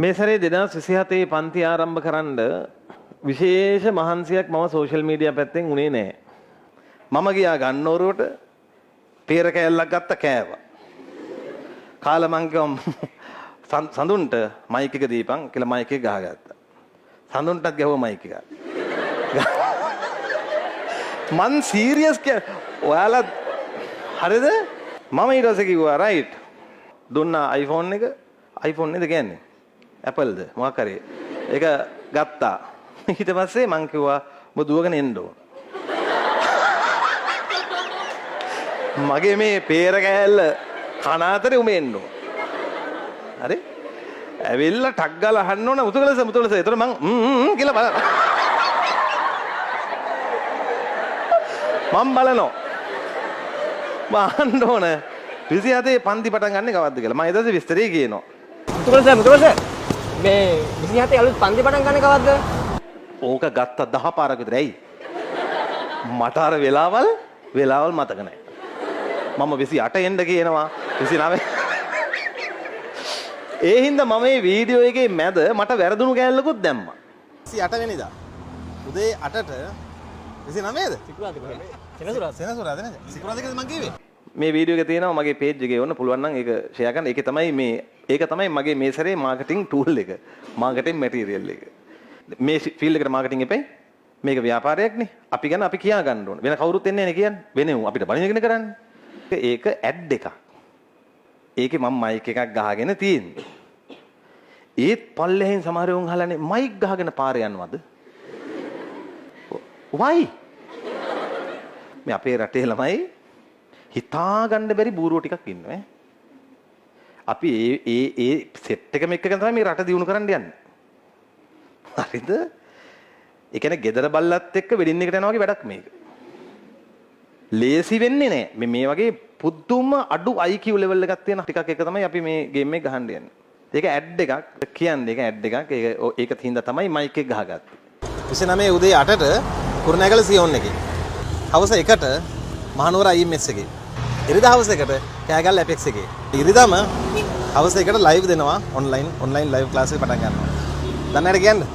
මේ සැරේ 2027 පන්ති ආරම්භ කරන්න විශේෂ මහන්සියක් මම සෝෂල් මීඩියා පැත්තෙන් උනේ නැහැ. මම ගියා ගන්නෝරුවට පෙර කෑල්ලක් ගත්ත කෑවා. කාලා මං කිව්වා සඳුන්ට මයික් එක දීපන් කියලා මයික් එක ගහගත්තා. සඳුන්ටත් ගැහුවා මයික් එක. මං සීරියස් ඔයාලා හරිද? මම ඊට පස්සේ කිව්වා රයිට්. දුන්නා iPhone එක. iPhone නේද කියන්නේ? Apple ද මොකක් හරි. ඒක ගත්තා. ඊට පස්සේ මං කිව්වා ඔබ දුවගෙන එන්න ඕන. මගේ මේ peer කෑල්ල කන අතරේ උඹ එන්න ඕන. හරි? ඇවිල්ලා ටක් ගාලා අහන්න ඕන මුතුකලස. ඒතර මං කියලා බලනවා. මම බලනවා. මහන්න ඕන 27 පන්ති පටන් ගන්න කවද්ද කියලා. මම ඊට පස්සේ විස්තරේ කියනවා. මුතුකලස මේ 27 අලුත් පන්ති පටන් ගන්න කවද්ද? ඕක ගත්ත 10 පාරක් විතර ඇයි? මට අර වෙලාවල් මතක නැහැ. මම 28 එන්න කියනවා 29. ඒ හින්දා මම මේ වීඩියෝ එකේ මැද මට වැරදුණු කෑල්ලකුත් දැම්මා. 28 වෙනිදා උදේ 8ට 29ද? සෙනසුරාද නේද? සිකුරාදා කියලා මං කිව්වේ. මේ වීඩියෝ එක තියෙනවා මගේ page එකේ ඕන පුළුවන් නම් ඒක share කරන්න. ඒක තමයි මගේ මේ සැරේ marketing tool එක. marketing material එක. මේ field එකට marketing එපයි. මේක ව්‍යාපාරයක් නේ. අපි ගැන අපි කියා ගන්න ඕන. වෙන කවුරුත් එන්නේ නැහැ කියන්නේ. වෙන අපිට බණිනගෙන කරන්නේ. ඒක ad එකක්. ඒකේ මම mic එකක් ගහගෙන තියෙන්නේ. ඒත් පල්ලෙහෙන් සමහර උන් හලන්නේ mic ගහගෙන පාරේ යනවද? why? මේ අපේ රටේ ළමයි හිතා ගන්න බැරි බූරුව ටිකක් ඉන්නවා. අපි ඒ සෙට් එකම එක්කගෙන තමයි මේ රට දියුණු කරන්න යන්නේ. හරිද? ඒ කියන්නේ gedara බල්ලත් එක්ක වෙඩින් එකට යනවා වගේ වැඩක් මේක. ලේසි වෙන්නේ නැහැ. මේ වගේ පුදුම අඩු IQ level එකක් තියෙන ටිකක් එක තමයි අපි මේ ගේම් එක ගහන්න යන්නේ. ඒක ඇඩ් එකක් කියන්නේ ඒක ඇඩ් එකක්. ඒකත් හින්දා තමයි මයික් එක ගහගත්තේ. 29 උදේ 8ට කුරුණෑගල සියොන් එකේ. හවස 1ට මහනුවර IMS එකේ. ඉරිදා හවස 1ට කෑගල්ල Apex එකේ. ඉරිදාම හවස 1ට ලයිව් දෙනවා ඔන්ලයින් ලයිව් ක්ලාස් එක පටන් ගන්නවා. දන්නවද කියන්නේ?